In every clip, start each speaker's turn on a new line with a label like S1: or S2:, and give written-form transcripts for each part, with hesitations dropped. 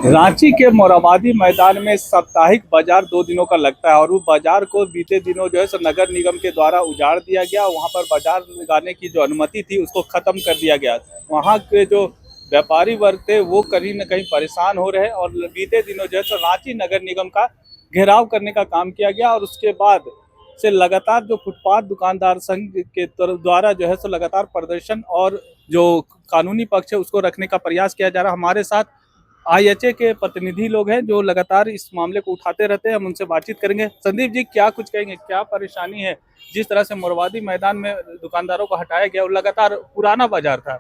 S1: रांची के मोरहाबादी मैदान में साप्ताहिक बाजार 2 दिनों का लगता है और वो बाजार को बीते दिनों जो है सो नगर निगम के द्वारा उजाड़ दिया गया। वहाँ पर बाजार लगाने की जो अनुमति थी उसको खत्म कर दिया गया। वहाँ के जो व्यापारी वर्ग थे वो कहीं न कहीं परेशान हो रहे हैं और बीते दिनों जो है सो रांची नगर निगम का घेराव करने का काम किया गया और उसके बाद से लगातार जो फुटपाथ दुकानदार संघ के द्वारा जो है सो लगातार प्रदर्शन और जो कानूनी पक्ष है उसको रखने का प्रयास किया जा रहा है। हमारे साथ आईएचए के प्रतिनिधि लोग हैं जो लगातार इस मामले को उठाते रहते हैं। हम उनसे बातचीत करेंगे। संदीप जी, क्या कुछ कहेंगे, क्या परेशानी है? जिस तरह से मोरहाबादी मैदान में दुकानदारों को हटाया गया और लगातार पुराना बाजार था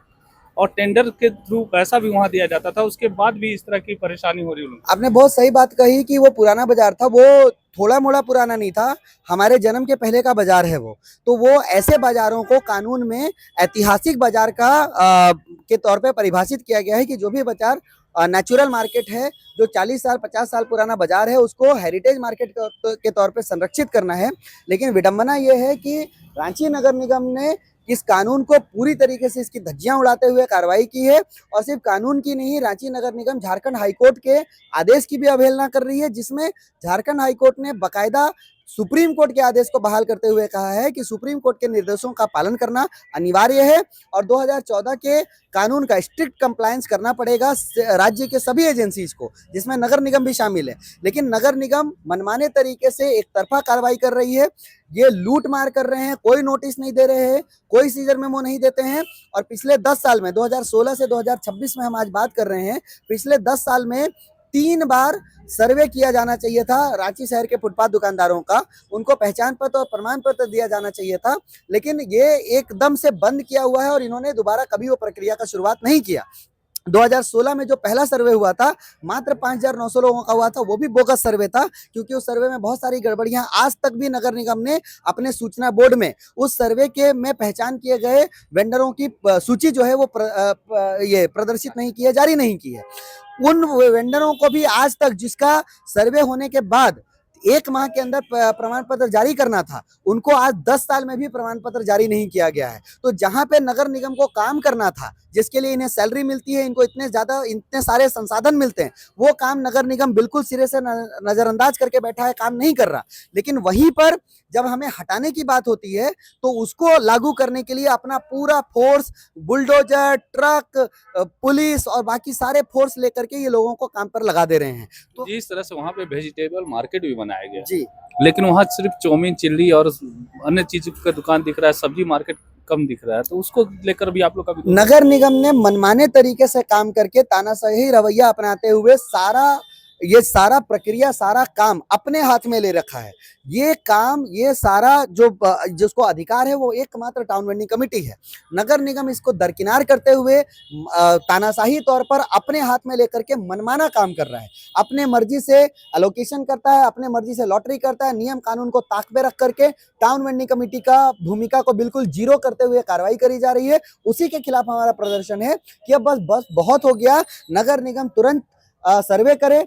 S1: और टेंडर के थ्रू पैसा भी वहां दिया जाता था, उसके बाद भी इस तरह की परेशानी हो रही है।
S2: आपने बहुत सही बात कही कि वो पुराना बाजार था, वो थोड़ा मोड़ा पुराना नहीं था, हमारे जन्म के पहले का बाजार है वो। तो वो ऐसे बाजारों को कानून में ऐतिहासिक बाजार के तौर पे परिभाषित किया गया है कि जो भी बाजार नेचुरल मार्केट है, जो 40 साल 50 साल पुराना बाजार है, उसको हेरिटेज मार्केट के तौर पे संरक्षित करना है। लेकिन विडंबना ये है कि रांची नगर निगम ने इस कानून को पूरी तरीके से इसकी धज्जियां उड़ाते हुए कार्रवाई की है। और सिर्फ कानून की नहीं, रांची नगर निगम झारखंड हाईकोर्ट के आदेश की भी अवहेलना कर रही है, जिसमें झारखंड हाईकोर्ट ने बकायदा सुप्रीम कोर्ट के आदेश को बहाल करते हुए कहा है कि सुप्रीम कोर्ट के निर्देशों का पालन करना अनिवार्य है और 2014 के कानून का स्ट्रिक्ट कंप्लायंस करना पड़ेगा राज्य के सभी एजेंसीज को, जिसमें नगर निगम भी शामिल है। लेकिन नगर निगम मनमाने तरीके से एक तरफा कार्रवाई कर रही है, ये लूट मार कर रहे हैं, कोई नोटिस नहीं दे रहे हैं, कोई सीजर मेमो नहीं देते हैं। और पिछले 10 साल में 2016 से 2026 में हम आज बात कर रहे हैं, पिछले 10 साल में 3 बार सर्वे किया जाना चाहिए था रांची शहर के फुटपाथ दुकानदारों का, उनको पहचान पत्र और प्रमाण पत्र दिया जाना चाहिए था, लेकिन ये एकदम से बंद किया हुआ है और इन्होंने दोबारा कभी वो प्रक्रिया का शुरुआत नहीं किया। 2016 में जो पहला सर्वे हुआ था, मात्र 5,900 लोगों का हुआ था, वो भी बोगस सर्वे था, क्योंकि उस सर्वे में बहुत सारी गड़बड़ियां आज तक भी नगर निगम ने अपने सूचना बोर्ड में उस सर्वे के में पहचान किए गए वेंडरों की सूची जो है वो ये प्रदर्शित नहीं की है, जारी नहीं की है। उन वेंडरों को भी आज तक, जिसका सर्वे होने के बाद 1 माह के अंदर प्रमाण पत्र जारी करना था, उनको आज 10 साल में भी प्रमाण पत्र जारी नहीं किया गया है। तो जहां पे नगर निगम को काम करना था, जिसके लिए इन्हें सैलरी मिलती है, इनको इतने सारे संसाधन मिलते हैं, वो काम नगर निगम बिल्कुल सिरे से नजरअंदाज करके बैठा है, काम नहीं कर रहा। लेकिन वहीं पर जब हमें हटाने की बात होती है तो उसको लागू करने के लिए अपना पूरा फोर्स, बुलडोजर, ट्रक, पुलिस और बाकी सारे फोर्स लेकर के ये लोगों को काम पर लगा दे रहे हैं।
S1: तो जिस तरह से वहाँ पे वेजिटेबल मार्केट भी बनाया गया
S2: जी,
S1: लेकिन वहाँ सिर्फ चाउमीन, चिल्ली और अन्य चीज का दुकान दिख रहा है, सब्जी मार्केट कम दिख रहा है, तो उसको लेकर भी आप लोग का भी
S2: नगर निगम ने मनमाने तरीके से काम करके तानाशाही रवैया अपनाते हुए ये सारा प्रक्रिया, सारा काम अपने हाथ में ले रखा है। ये काम, ये सारा जिसको अधिकार है वो एकमात्र टाउन वेंडिंग कमेटी है। नगर निगम इसको दरकिनार करते हुए तानाशाही तौर पर अपने हाथ में लेकर के मनमाना काम कर रहा है, अपने मर्जी से एलोकेशन करता है, अपने मर्जी से लॉटरी करता है, नियम कानून को ताक पे रख करके टाउन वेंडिंग कमेटी का भूमिका को बिल्कुल जीरो करते हुए कार्रवाई करी जा रही है। उसी के खिलाफ हमारा प्रदर्शन है कि अब बस बहुत हो गया। नगर निगम तुरंत सर्वे करे,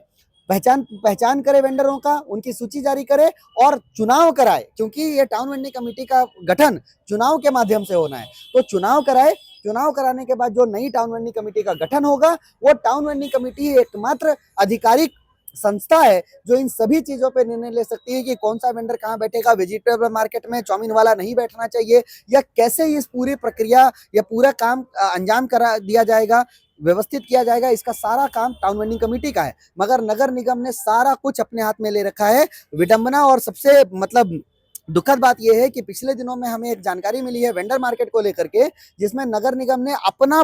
S2: पहचान करे वेंडरों का, उनकी सूची जारी करे और चुनाव कराए, क्योंकि ये टाउन वेंडिंग कमेटी का गठन चुनाव के माध्यम से होना है। तो चुनाव कराए, चुनाव कराने के बाद जो नई टाउन वेंडिंग कमेटी का गठन होगा, वो टाउन वेंडिंग कमेटी एकमात्र आधिकारिक संस्था है जो इन सभी चीजों पे निर्णय ले सकती है कि कौन सा वेंडर कहाँ बैठेगा, वेजिटेबल मार्केट में चाउमीन वाला नहीं बैठना चाहिए, या कैसे इस पूरी प्रक्रिया या पूरा काम अंजाम करा दिया जाएगा, व्यवस्थित किया जाएगा। इसका सारा काम टाउन वेंडिंग कमेटी का है, मगर नगर निगम ने सारा कुछ अपने हाथ में ले रखा है। विडंबना और सबसे दुखद बात यह है कि पिछले दिनों में हमें एक जानकारी मिली है वेंडर मार्केट को लेकर के, जिसमें नगर निगम ने अपना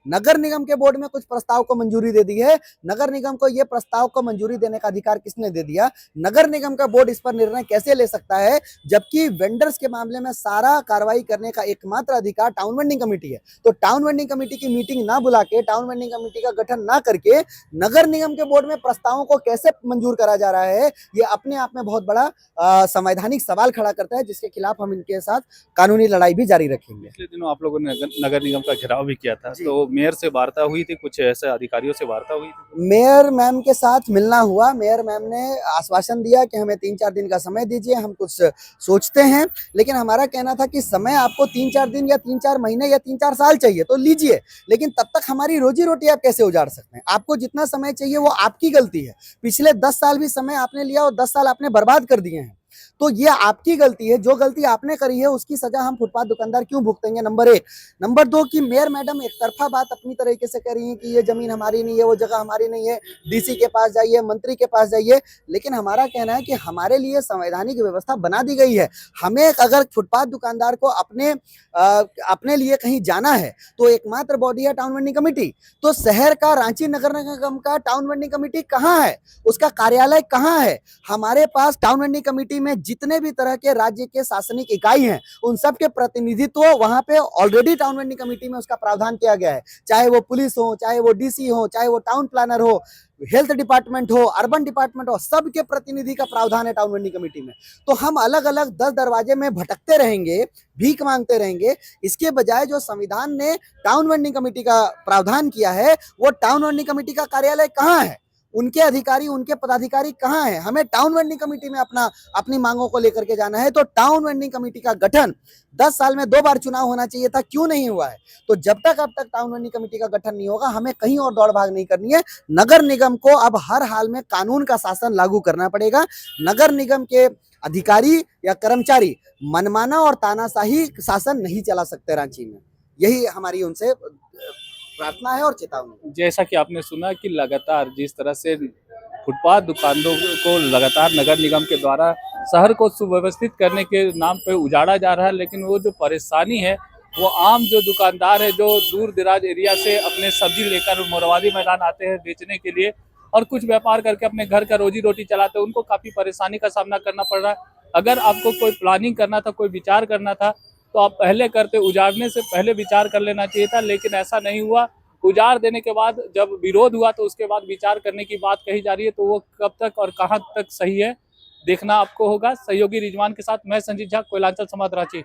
S2: नगर निगम के बोर्ड में कुछ प्रस्ताव को मंजूरी दे दी है। नगर निगम को यह प्रस्ताव को मंजूरी देने का अधिकार किसने दे दिया? नगर निगम का बोर्ड इस पर निर्णय कैसे ले सकता है, जबकि वेंडर्स के मामले में सारा कार्रवाई करने का एकमात्र अधिकार टाउन वेंडिंग कमेटी है। तो टाउन वेंडिंग कमेटी की मीटिंग ना बुला के, टाउन वेंडिंग कमेटी का गठन ना करके नगर निगम के बोर्ड में प्रस्तावों को कैसे मंजूर करा जा रहा है, ये अपने आप में बहुत बड़ा संवैधानिक सवाल खड़ा करता है, जिसके खिलाफ हम इनके साथ कानूनी लड़ाई भी जारी रखेंगे।
S1: पिछले दिनों आप लोगों ने नगर निगम का घेराव भी किया था, तो मेयर से वार्ता हुई थी, कुछ ऐसे अधिकारियों से वार्ता हुई थी?
S2: मेयर मैम के साथ मिलना हुआ। मेयर मैम ने आश्वासन दिया कि हमें 3-4 दिन का समय दीजिए, हम कुछ सोचते हैं। लेकिन हमारा कहना था कि समय आपको 3-4 दिन या 3-4 महीने या 3-4 साल चाहिए तो लीजिए, लेकिन तब तक हमारी रोजी रोटी आप कैसे उजाड़ सकते हैं? आपको जितना समय चाहिए वो आपकी गलती है। पिछले 10 साल भी समय आपने लिया और 10 साल आपने बर्बाद कर दिए हैं, तो ये आपकी गलती है। जो गलती आपने करी है उसकी सजा हम फुटपाथ दुकानदार क्यों भुगतेंगे? नंबर 1। नंबर 2 कि मेयर मैडम एक तरफा बात अपनी तरीके से कर रही है कि ये जमीन हमारी नहीं है, वो जगह हमारी नहीं है, डीसी के पास जाइए, मंत्री के पास जाइए। लेकिन हमारा कहना है कि हमारे लिए संवैधानिक व्यवस्था बना दी गई है। हमें अगर फुटपाथ दुकानदार को अपने लिए कहीं जाना है तो एकमात्र बॉडी है टाउन वेंडिंग कमेटी। तो शहर का रांची नगर निगम का टाउन वेंडिंग कमेटी कहाँ है? उसका कार्यालय कहाँ है? हमारे पास टाउन वेंडिंग कमेटी में जितने भी तरह के राज्य के शासनिक इकाई हैं उन सब के प्रतिनिधित्व वहां पे ऑलरेडी टाउन वेंडिंग कमेटी में उसका प्रावधान किया गया है। चाहे वो पुलिस हो, चाहे वो डीसी हो, चाहे वो टाउन प्लानर हो, हेल्थ डिपार्टमेंट हो, अर्बन डिपार्टमेंट हो, सबके प्रतिनिधि का प्रावधान है टाउन वेंडिंग कमेटी में। तो हम अलग अलग 10 दरवाजे में भटकते रहेंगे, भीख मांगते रहेंगे। इसके बजाय जो संविधान ने टाउन वेंडिंग कमेटी का प्रावधान किया है, वो टाउन वेंडिंग कमेटी का कार्यालय कहाँ है? उनके अधिकारी, उनके पदाधिकारी कहाँ हैं? हमें टाउन वेंडिंग कमेटी में अपनी मांगों को लेकर के जाना है। तो टाउन वेंडिंग कमेटी का गठन 10 साल में 2 बार चुनाव होना चाहिए था, क्यों नहीं हुआ है? तो जब तक टाउन वेंडिंग कमेटी का गठन नहीं होगा, हमें कहीं और दौड़ भाग नहीं करनी है। नगर निगम को अब हर हाल में कानून का शासन लागू करना पड़ेगा। नगर निगम के अधिकारी या कर्मचारी मनमाना और तानाशाही शासन नहीं चला सकते रांची में। यही हमारी उनसे प्रार्थना है और चेतावनी।
S1: जैसा कि आपने सुना कि लगातार जिस तरह से फुटपाथ दुकानों को लगातार नगर निगम के द्वारा शहर को सुव्यवस्थित करने के नाम पे उजाड़ा जा रहा है, लेकिन वो जो परेशानी है वो आम जो दुकानदार है जो दूर दराज एरिया से अपने सब्जी लेकर मोरवादी मैदान आते हैं बेचने के लिए और कुछ व्यापार करके अपने घर का रोजी रोटी चलाते हैं, उनको काफ़ी परेशानी का सामना करना पड़ रहा है। अगर आपको कोई प्लानिंग करना था, कोई विचार करना था तो आप पहले करते, उजाड़ने से पहले विचार कर लेना चाहिए था, लेकिन ऐसा नहीं हुआ। उजाड़ देने के बाद जब विरोध हुआ तो उसके बाद विचार करने की बात कही जा रही है, तो वो कब तक और कहां तक सही है देखना आपको होगा। सहयोगी रिजवान के साथ मैं संजीत झा, कोयलांचल संवाद, रांची।